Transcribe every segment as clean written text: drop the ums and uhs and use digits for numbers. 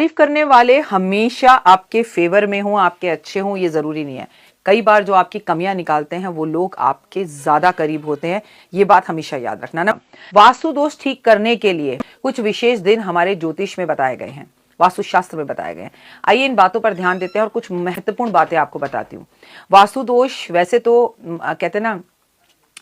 तारीफ करने वाले हमेशा आपके फेवर में हों, आपके अच्छे हों, ये जरूरी नहीं है। कई बार जो आपकी कमियां निकालते हैं वो लोग आपके ज्यादा करीब होते हैं। ये बात हमेशा याद रखना ना। वास्तु दोष ठीक करने के लिए कुछ विशेष दिन हमारे ज्योतिष में बताए गए हैं, वास्तुशास्त्र में बताए गए हैं। आइए इन बातों पर ध्यान देते हैं और कुछ महत्वपूर्ण बातें आपको बताती हूँ। वास्तु दोष वैसे तो कहते हैं ना,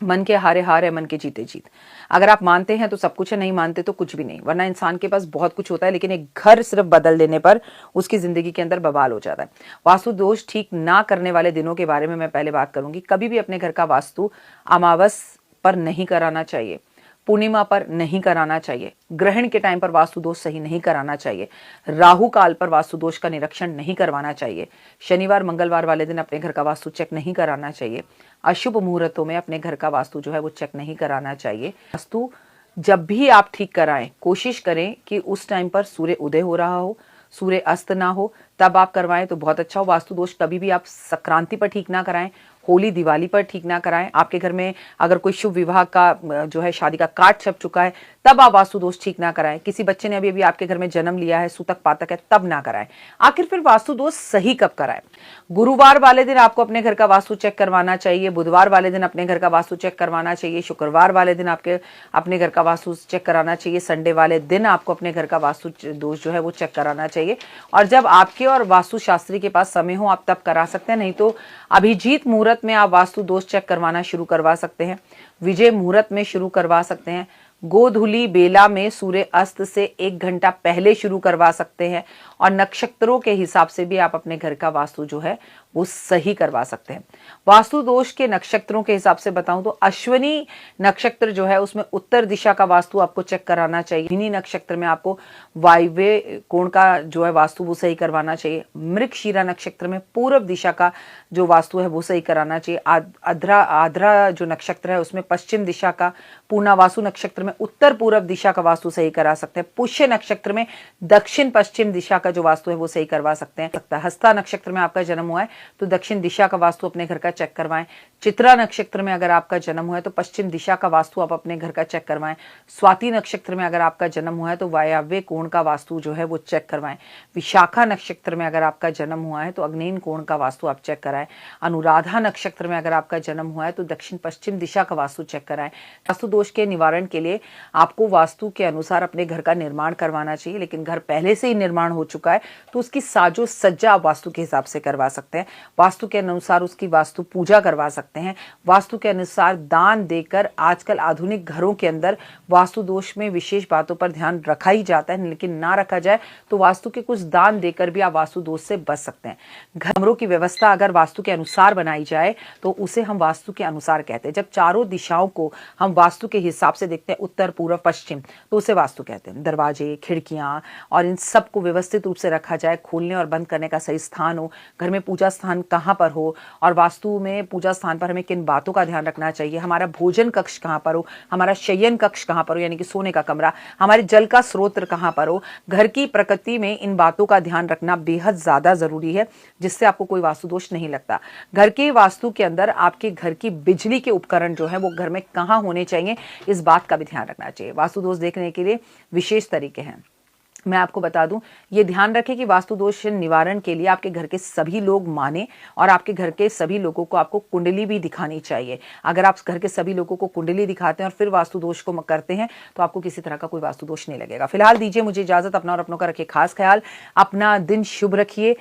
मन के हारे हार है, मन के जीते जीत। अगर आप मानते हैं तो सब कुछ है, नहीं मानते तो कुछ भी नहीं। वरना इंसान के पास बहुत कुछ होता है, लेकिन एक घर सिर्फ बदल देने पर उसकी जिंदगी के अंदर बवाल हो जाता है। वास्तु दोष ठीक ना करने वाले दिनों के बारे में मैं पहले बात करूंगी। कभी भी अपने घर का वास्तु अमावस पर नहीं कराना चाहिए, पूर्णिमा पर नहीं कराना चाहिए, ग्रहण के टाइम पर वास्तु दोष सही नहीं कराना चाहिए, राहु काल पर वास्तु दोष का निरीक्षण नहीं करवाना चाहिए, शनिवार मंगलवार वाले दिन अपने घर का वास्तु चेक नहीं कराना चाहिए, अशुभ मुहूर्तों में अपने घर का वास्तु जो है वो चेक नहीं कराना चाहिए। वास्तु जब भी आप ठीक कराएं, कोशिश करें कि उस टाइम पर सूर्य उदय हो रहा हो, सूर्य अस्त ना हो, तब आप करवाएं तो बहुत अच्छा हो। वास्तु दोष कभी भी आप संक्रांति पर ठीक ना कराएं, होली दिवाली पर ठीक ना कराएं। आपके घर में अगर कोई शुभ विवाह का जो है शादी का कार्ड छप चुका है तब आप वास्तु दोष ठीक ना कराएं। किसी बच्चे ने अभी अभी आपके घर में जन्म लिया है, सूतक पातक है, तब ना कराएं। आखिर फिर वास्तु दोष सही कब कराएं? गुरुवार वाले दिन आपको अपने घर का वास्तु चेक करवाना चाहिए, बुधवार वाले दिन अपने घर का वास्तु चेक करवाना चाहिए, शुक्रवार वाले दिन आपके अपने घर का वास्तु चेक कराना चाहिए, संडे वाले दिन आपको अपने घर का वास्तु दोष जो है वो चेक कराना चाहिए। और जब आपके और वास्तु शास्त्री के पास समय हो आप तब करा सकते हैं, नहीं तो अभिजीत मुहूर्त में आप वास्तु दोष चेक करवाना शुरू करवा सकते हैं, विजय मुहूर्त में शुरू करवा सकते हैं, गोधूली बेला में सूर्य अस्त से 1 घंटा पहले शुरू करवा सकते हैं, और नक्षत्रों के हिसाब से भी आप अपने घर का वास्तु जो है वो सही करवा सकते हैं। वास्तु दोष के नक्षत्रों के हिसाब से बताऊं तो अश्विनी नक्षत्र जो है उसमें उत्तर दिशा का वास्तु आपको चेक कराना चाहिए। रोहिणी नक्षत्र में आपको वायव्य कोण का जो है वास्तु वो सही करवाना चाहिए। मृगशिरा नक्षत्र में पूर्व दिशा का जो वास्तु है वो सही कराना चाहिए। आद्रा जो नक्षत्र है उसमें पश्चिम दिशा का, पूर्णवासु नक्षत्र में उत्तर पूर्व दिशा का वास्तु सही करा सकते हैं। पुष्य नक्षत्र में दक्षिण पश्चिम दिशा का जो वास्तु है वो सही करवा सकते हैं। हस्ता नक्षत्र में आपका जन्म हुआ है तो दक्षिण दिशा का वास्तु अपने घर का चेक करवाएं। चित्रा नक्षत्र में अगर आपका जन्म हुआ है तो पश्चिम दिशा का वास्तु आप अपने घर का चेक करवाएं। स्वाति नक्षत्र में अगर आपका जन्म हुआ है तो वायव्य कोण का वास्तु जो है वो चेक करवाएं। विशाखा नक्षत्र में अगर आपका जन्म हुआ है तो अग्नेय कोण का वास्तु आप चेक कराएं। अनुराधा नक्षत्र में अगर आपका जन्म हुआ है तो दक्षिण पश्चिम दिशा का वास्तु चेक कराएं। वास्तु दोष के निवारण के लिए आपको वास्तु के अनुसार अपने घर का निर्माण करवाना चाहिए, लेकिन घर पहले से ही निर्माण हो चुका है तो उसकी साजो सज्जा आप वास्तु के हिसाब से करवा सकते हैं। वास्तु के अनुसार उसकी वास्तु पूजा करवा सकते हैं। वास्तु के अनुसार दान देकर, आजकल आधुनिक घरों के अंदर वास्तु दोष में विशेष बातों पर ध्यान रखा ही जाता है, लेकिन ना रखा जाए तो वास्तु के कुछ दान देकर भी आप वास्तु दोष से बच सकते हैं। कमरों की व्यवस्था अगर वास्तु के अनुसार बनाई जाए तो उसे हम वास्तु के अनुसार कहते हैं। जब चारों दिशाओं को हम वास्तु के हिसाब से देखते हैं, उत्तर पूर्व पश्चिम, तो उसे वास्तु कहते हैं। दरवाजे, खिड़कियां और इन सब को व्यवस्थित रूप से रखा जाए, खोलने और बंद करने का सही स्थान हो, घर में पूजा स्थान कहाँ पर हो, और वास्तु में पूजा स्थान पर हमें किन बातों का ध्यान रखना चाहिए, हमारा भोजन कक्ष कहाँ पर हो, हमारा शयन कक्ष कहाँ पर हो यानी कि सोने का कमरा, हमारे जल का स्रोत कहाँ पर हो। घर की प्रकृति में इन बातों का ध्यान रखना बेहद ज्यादा जरूरी है, जिससे आपको कोई वास्तु दोष नहीं लगता। घर के वास्तु के अंदर आपके घर की बिजली के उपकरण जो है वो घर में कहाँ होने चाहिए, इस बात का भी ध्यान रखना चाहिए। वास्तु दोष देखने के लिए विशेष तरीके हैं। मैं आपको बता दूं, ये ध्यान रखें कि वास्तु दोष निवारण के लिए आपके घर के सभी लोग माने और आपके घर के सभी लोगों को आपको कुंडली भी दिखानी चाहिए। अगर आप घर के सभी लोगों को कुंडली दिखाते हैं और फिर वास्तु दोष को करते हैं तो आपको किसी तरह का कोई वास्तु दोष नहीं लगेगा। फिलहाल दीजिए मुझे इजाजत। अपना और अपनों का रखिए खास ख्याल। अपना दिन शुभ रखिए।